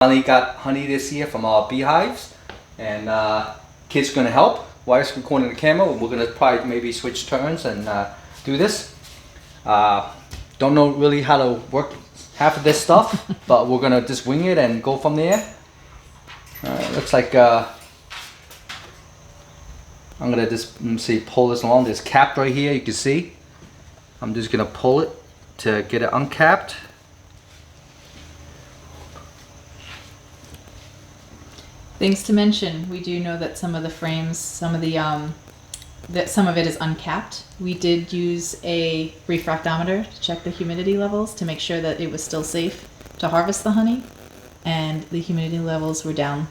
Finally got honey this year from our beehives, and kids gonna help. Wife's recording the camera. We're gonna probably maybe switch turns and do this. Don't know really how to work half of this stuff, but we're gonna just wing it and go from there. Looks like I'm gonna just pull this along. There's capped right here. You can see. I'm just gonna pull it to get it uncapped. Things to mention: we do know that some of the frames, some of it is uncapped. We did use a refractometer to check the humidity levels to make sure that it was still safe to harvest the honey, and the humidity levels were down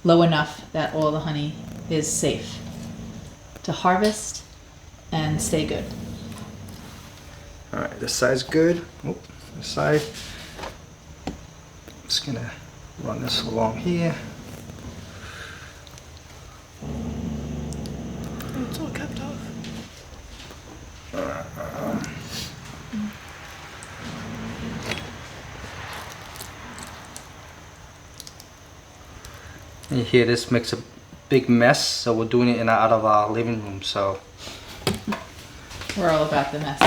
low enough that all the honey is safe to harvest and stay good. All right, this side's good. Oh, this side. Just gonna run this along here. It's all kept off. And you hear this makes a big mess, so we're doing it out of our living room. So We're all about the mess.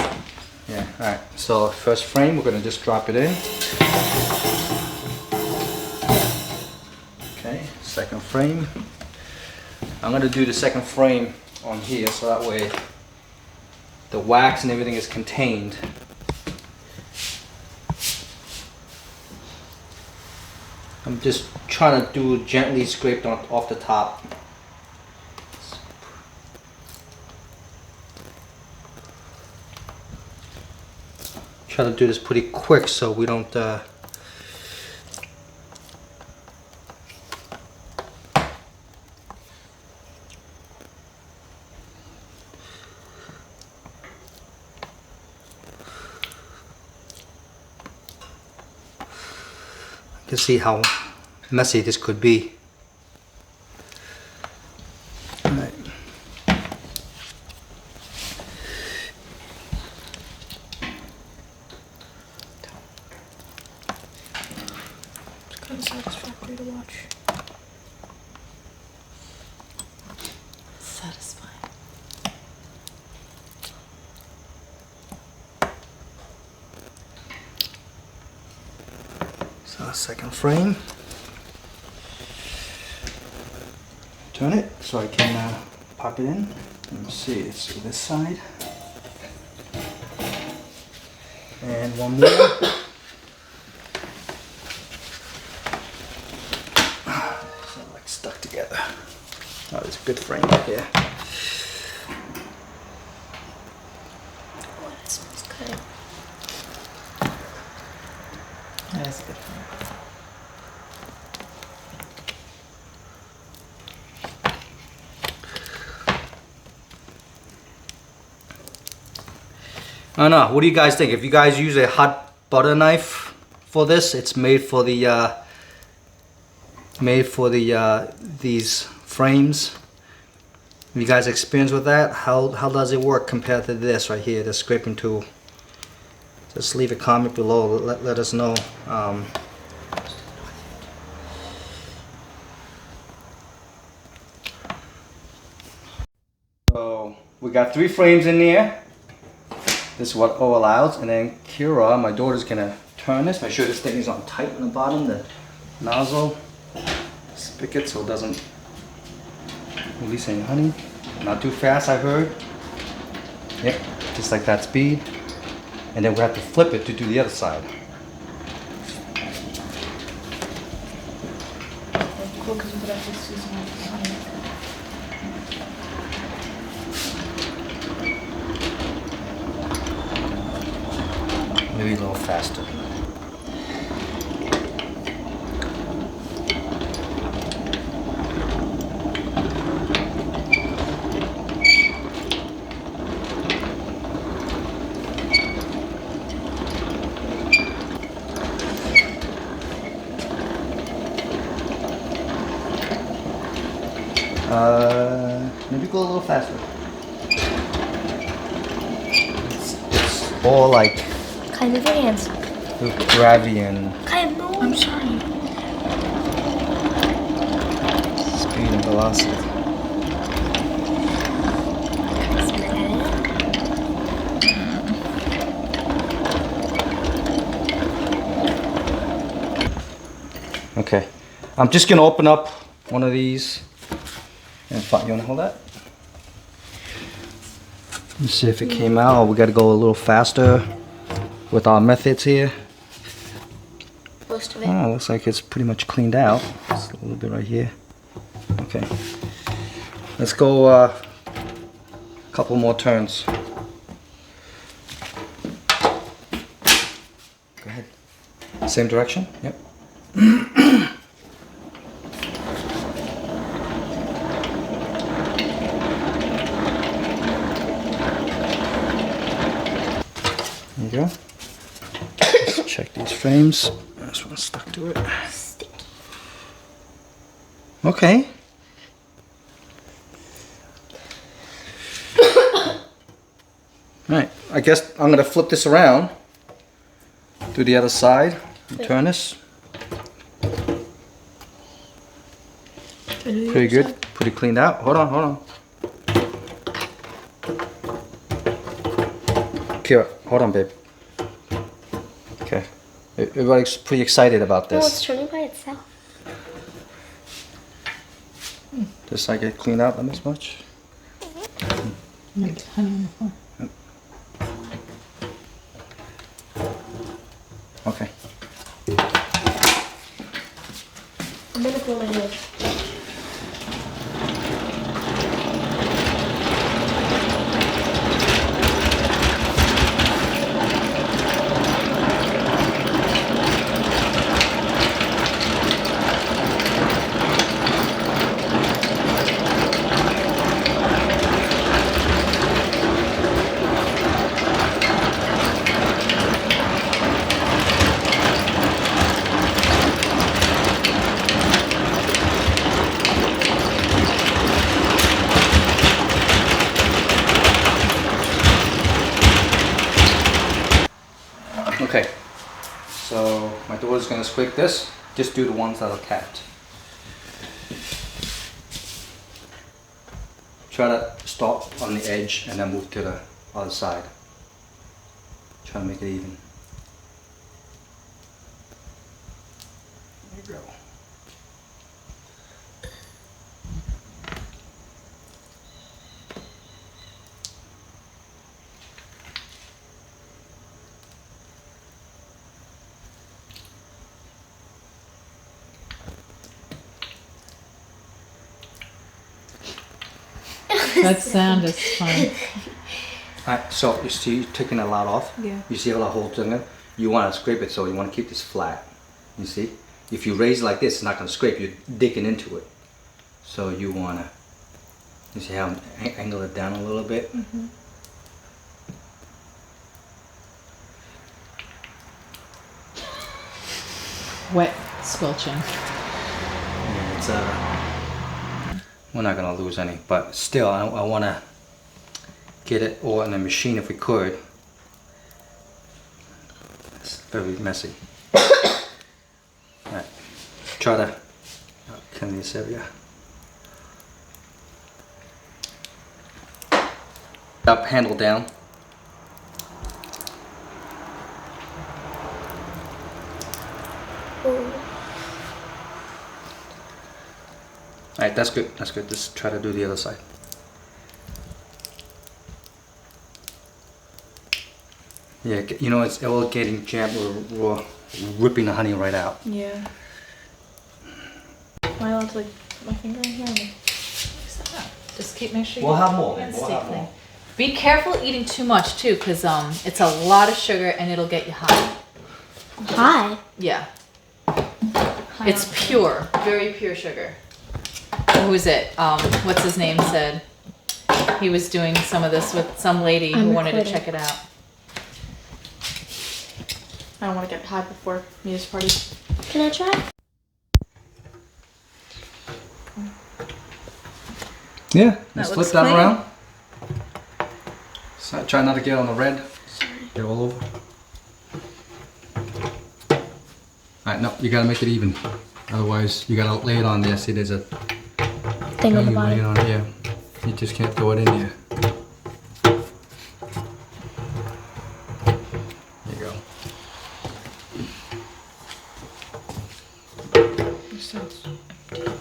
yeah, all right. So first frame, we're gonna just drop it in. Okay, second frame. I'm gonna do the second frame on here, so that way the wax and everything is contained. I'm just trying to do gently scraped off the top. Try to do this pretty quick so we don't you can see how messy this could be. All right. It's kind of satisfactory to watch. Satisfying. So second frame. Turn it so I can pop it in. Let me see, it's this side. And one more. So like stuck together. Oh, there's a good frame right here. Oh, that smells good. That is a good one. I don't know. What do you guys think? If you guys use a hot butter knife for this, it's made for the these frames. Have you guys experience with that? How does it work compared to this right here, the scraping tool? Just leave a comment below. Let us know. So we got 3 frames in there. This is what O allows, and then Kira, my daughter's gonna turn this. Make sure this thing is on tight on the bottom, the nozzle spigot, so it doesn't release any honey. Not too fast, I heard. Yep, just like that speed. And then we have to flip it to do the other side. That's cool because you could actually see some of the honey. Maybe a little faster. Maybe go a little faster. It's all like Kind of your hands. gravity and Kind of, no, I'm sorry. velocity. Okay, I'm just gonna open up one of these and find. You wanna hold that? Let's see if it came out. We gotta go a little faster with our methods here. Most of it. Oh, looks like it's pretty much cleaned out. Just a little bit right here. Okay, let's go a couple more turns. Go ahead. Same direction? Yep. There you go. Let's check these frames. This one's stuck to it. Sticky. Okay. Alright, I guess I'm gonna flip this around to the other side and turn this. Pretty good, pretty cleaned out. Hold on, hold on. Kira, hold on, babe. Okay. Everybody's pretty excited about No, it's this. turning by itself. This side get cleaned out that much? Honey on the floor. Okay. I'm gonna pull my hand. Okay, so my daughter's gonna scrape this. Just do the ones that are capped. Try to stop on the edge and then move to the other side. Try to make it even. There you go. That sound is fun. Alright, so you see you're taking a lot off? Yeah. You see how the whole thing? You want to scrape it, so you want to keep this flat. You see? If you raise like this, it's not going to scrape. You're digging into it. So you want to, you see how I angle it down a little bit? Mm-hmm. Wet squelching. Yeah, it's we're not going to lose any, but still, I want to get it all in the machine if we could. It's very messy. Alright, try to clean this area. Up, handle down. Alright, that's good, that's good. Just try to do the other side. Yeah, you know, it's all getting jammed. We're ripping the honey right out. Yeah. Am I allowed to like put my finger in here? Just keep making sure We'll you have more, hands we'll stay have clean. more. Be careful eating too much too, because it's a lot of sugar and it'll get you high. Hi. Yeah. It's pure, very pure sugar. Who is it? What's his name said he was doing some of this with some lady who I'm wanted to recording. check it out. I don't want to get high before Mia's party. Can I try? Yeah, let's flip looks that clean. around. So try not to get on the red. Get all over. Alright, no, you gotta make it even. Otherwise, you gotta lay it on there. See, there's a thing on the You lay it bottom. on here. You just can't throw it in there. There you go.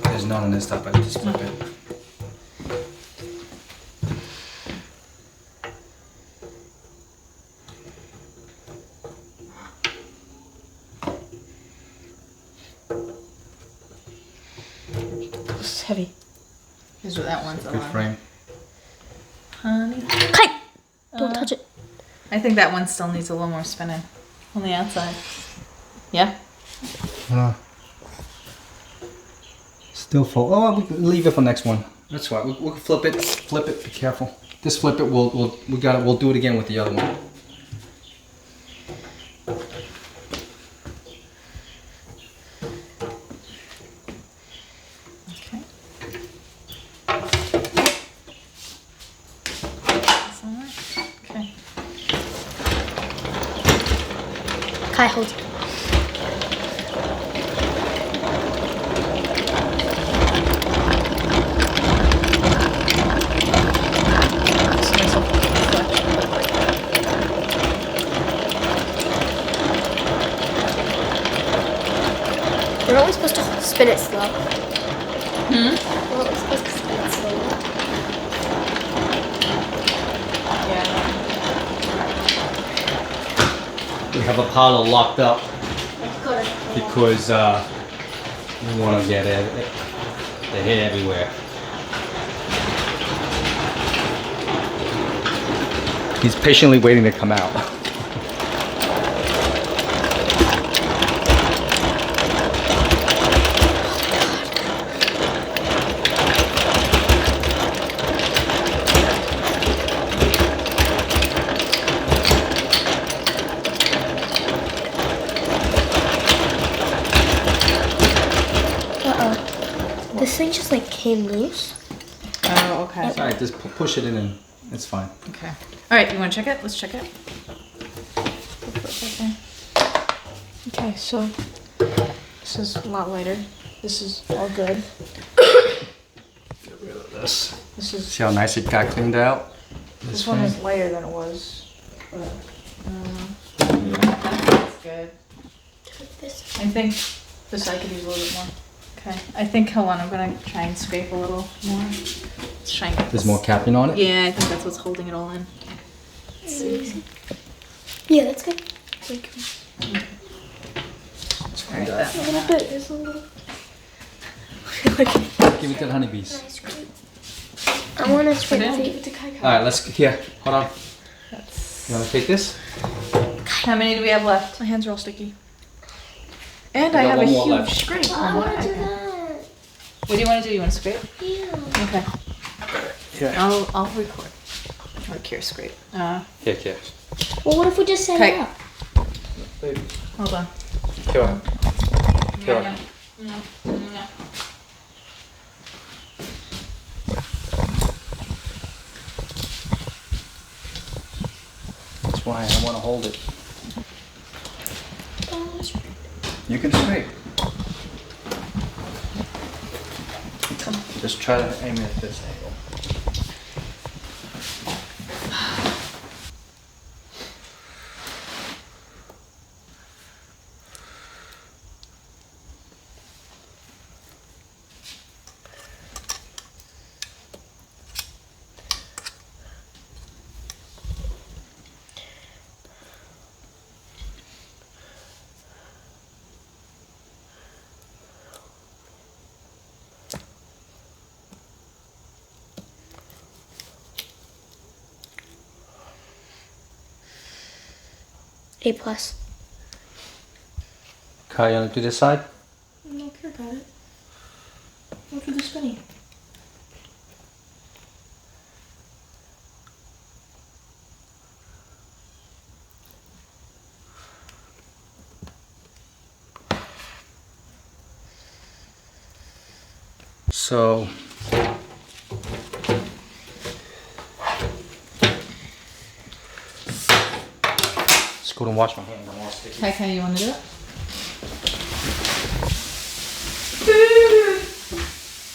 There's none on this stuff. I just flip it. It's heavy. Here's what that one's Good on. frame. Honey. Kite! Don't touch it. I think that one still needs a little more spinning on the outside. Yeah? Hold on. Still full. Oh, we can leave it for next one. That's right. We'll flip it. Flip it. Be careful. Just flip it. We got it. We'll do it again with the other one. Okay. That's all right. Okay. Kai holds it. We're only supposed to spin it slow. We're only supposed to spin it slowly. Yeah. We have a pile locked up Good. because we want to get it. The hair everywhere. He's patiently waiting to come out. Uh-oh. This thing just like came loose. Oh, okay. All right, just push it in and it's fine. Okay. All right, you want to check it? Let's check it. Okay. Okay, so this is a lot lighter. This is all good. Get rid of this. This is See how nice it got cleaned out? this one is lighter than it was. That's good. This. I think this I could use a little bit more. Okay. I think, hold on, I'm going to try and scrape a little more. Let's try and get There's this. more capping on it? Yeah, I think that's what's holding it all in. Let's see. Yeah, that's good. All right, that A one. little bit. There's a little. Give it to the honeybees. I want to scrape Put it in. it to Kai Kai. All right, let's, here, hold on. That's... You want to take this? How many do we have left? My hands are all sticky. And We I got have a one more huge left. scrape. I want to do that. What do you want to do? You want to scrape? Yeah. Okay. Here. I'll record. Or Kier scrape. Here, here. Well, what if we just set Okay. it up? Hold on. Here. Here. No. That's why I want to hold it. You can scrape. Just try to aim it at this angle. A plus. Kai, you want to do this side? I don't care about it. Go for the spinning. So, let's go and wash my hands. I'm all sticky. Okay, you want to do it?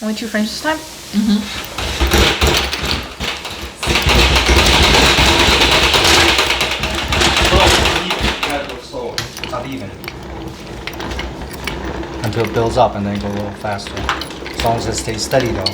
Only 2 frames this time? Not even. Until it builds up and then go a little faster. As long as it stays steady though.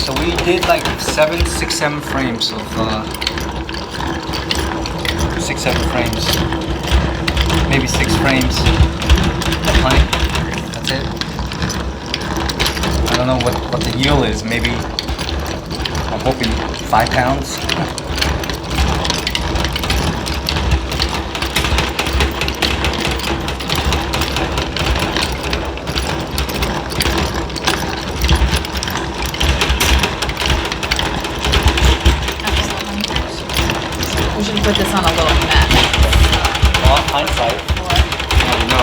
So we did like 6, 7 frames of 6, 7 frames, maybe 6 frames of honey. That's it. I don't know what the yield is. Maybe I'm hoping 5 pounds. We should put this on a little mat. Well, hindsight. No.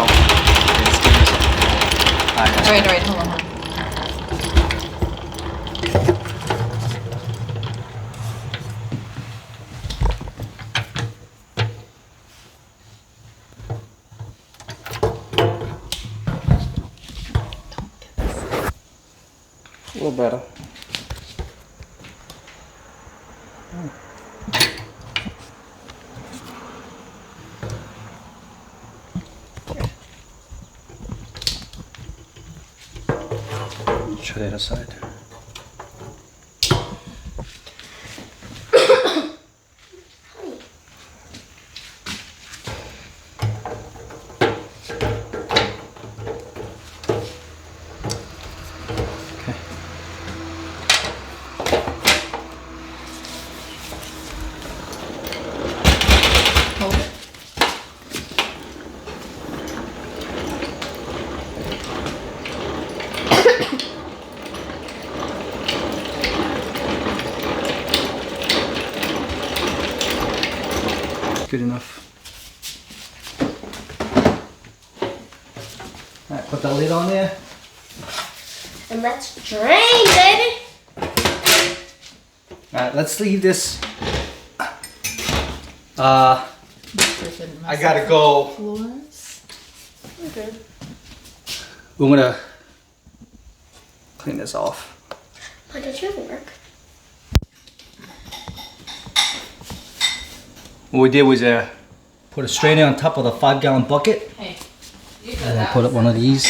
Alright, hold on. A little better. Try that aside. Hold it. Good enough. Alright, put the lid on there. And let's drain, baby. Alright, let's leave this. I gotta go. Floors. We're good. We're gonna clean this off. Why don't you ever work? What we did was put a strainer on top of the 5-gallon bucket. Hey, you And then put up one of these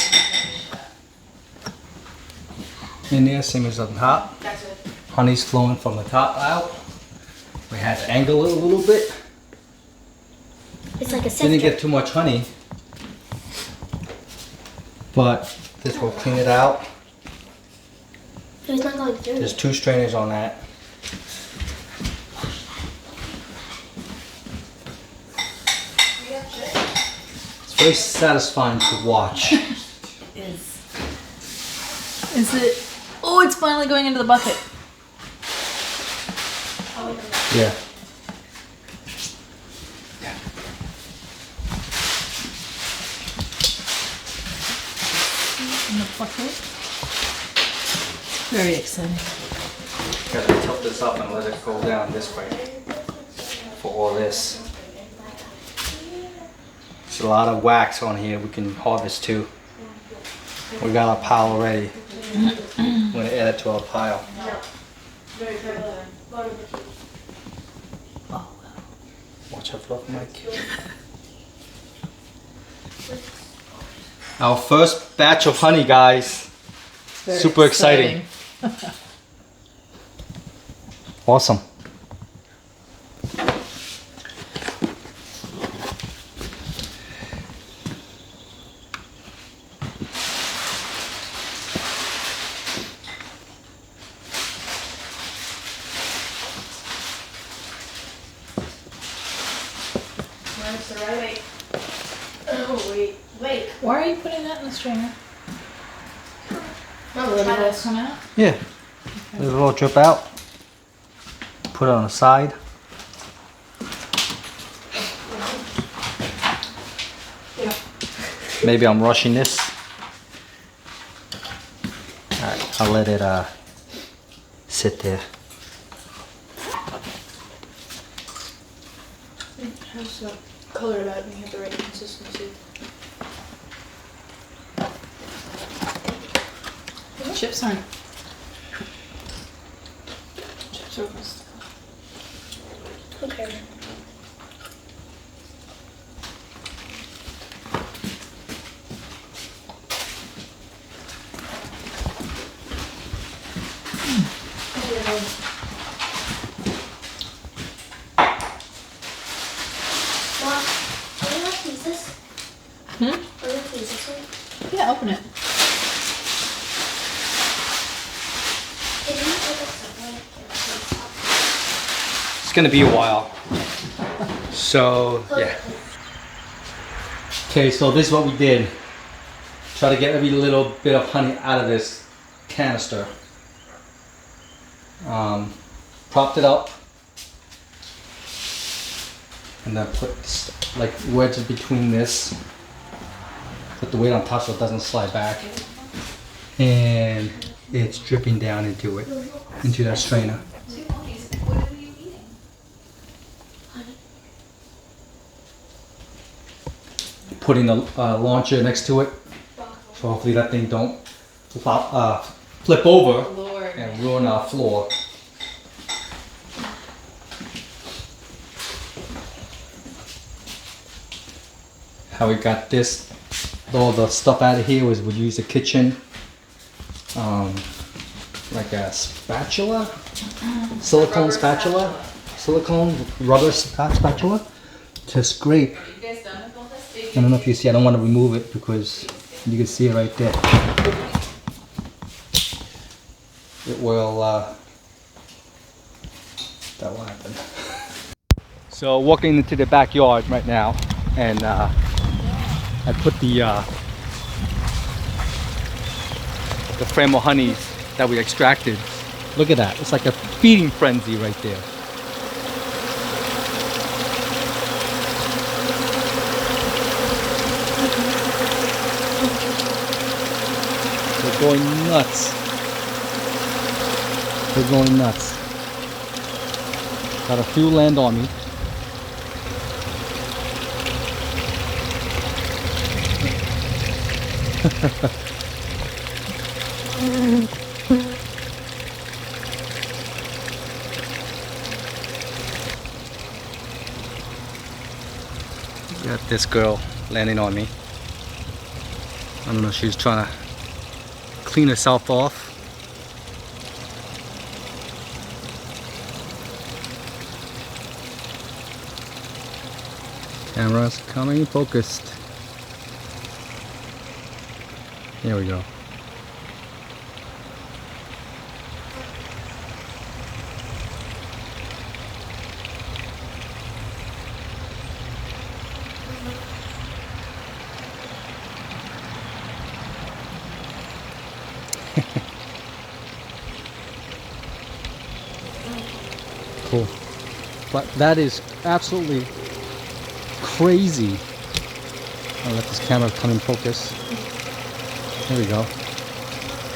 in there, same as on top. That's it. Honey's flowing from the top out. We had to angle it a little bit. It's like a Didn't sifter. get too much honey, but this will clean it out. No, it's not going through. There's 2 strainers on that. It's very satisfying to watch. Is it? Oh, it's finally going into the bucket. Yeah. In the bucket. Very exciting. Gotta tilt this up and let it go down this way for all this. There's a lot of wax on here we can harvest too. We got our pile already. We're gonna add it to our pile. Watch out for the mic. Our first batch of honey, guys. Very Super exciting. Awesome. Oh, wait. Why are you putting that in the strainer? Not Let really. it come out? Yeah. Let it all drip out. Put it on the side. maybe I'm rushing this. Alright, I'll let it sit there. How's the color about when you have the right consistency? Chips aren't. Chips are almost. Okay. Mom, are you gonna use this? Hmm? Are you gonna use this one? Yeah, open it. Did you open something? It's gonna be a while. So, yeah. Okay, so this is what we did. Try to get every little bit of honey out of this canister. Propped it up. And then put like wedges between this. Put the weight on top so it doesn't slide back. And it's dripping down into it, into that strainer. Putting the launcher next to it, so hopefully that thing don't flip over Lord. and ruin our floor. How we got this, all the stuff out of here was we used the kitchen, like a spatula, silicone spatula, silicone rubber spatula to scrape. You guys done with all this? I don't know if you see, I don't want to remove it because you can see it right there. It will, that will happen. So walking into the backyard right now, and I put the frame of honeys that we extracted. Look at that, it's like a feeding frenzy right there. They're going nuts. They're going nuts. Got a few land on me. Got this girl landing on me. I don't know, she's trying to clean herself off. Camera's coming focused. Here we go. Cool. But that is absolutely crazy. I'll let this camera come in focus. There we go.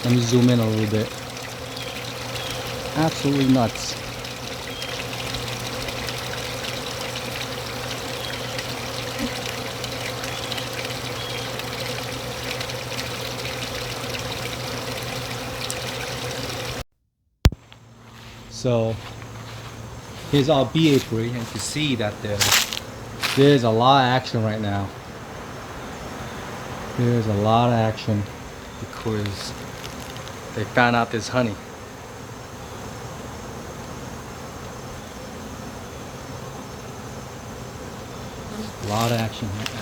Let me zoom in a little bit. Absolutely nuts. So here's our bee apiary, and you can see that there's a lot of action right now. There's a lot of action because they found out there's honey. A lot of action right now.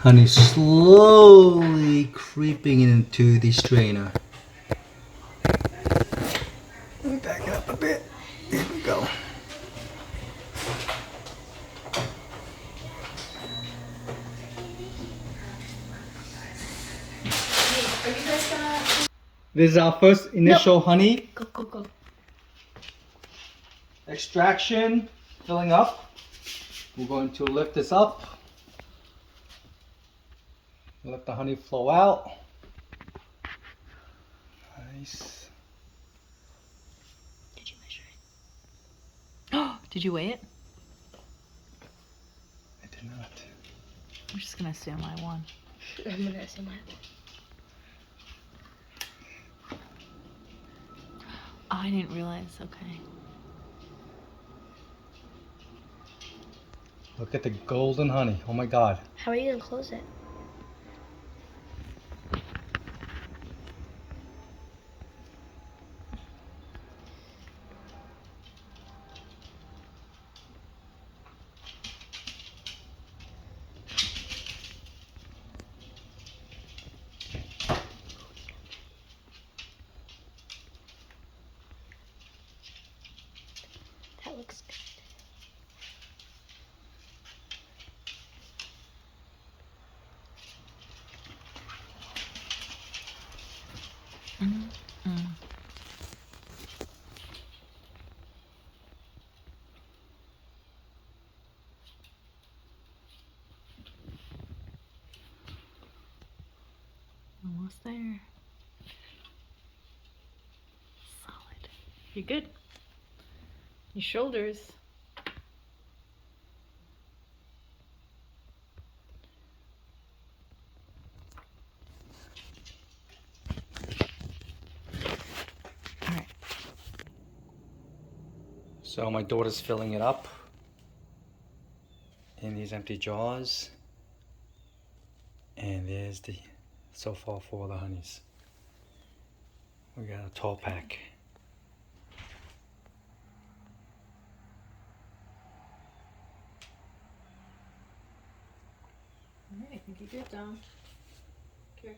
Honey slowly creeping into the strainer. Let me back it up a bit. There we go. Are you guys gonna? This is our first initial honey Go, go, go. extraction, filling up. We're going to lift this up. Let the honey flow out. Nice. Did you measure it? Oh, did you weigh it? I did not. I'm just gonna assume I won. I'm gonna assume Oh, I didn't realize. Okay. Look at the golden honey. Oh my God. How are you gonna close it? That looks good. Almost there. Solid. You're good. Your shoulders. All right. So my daughter's filling it up in these empty jars. And there's the, so far 4 of the honeys. We got a tall pack. All right, I think you're good, Dom. Here.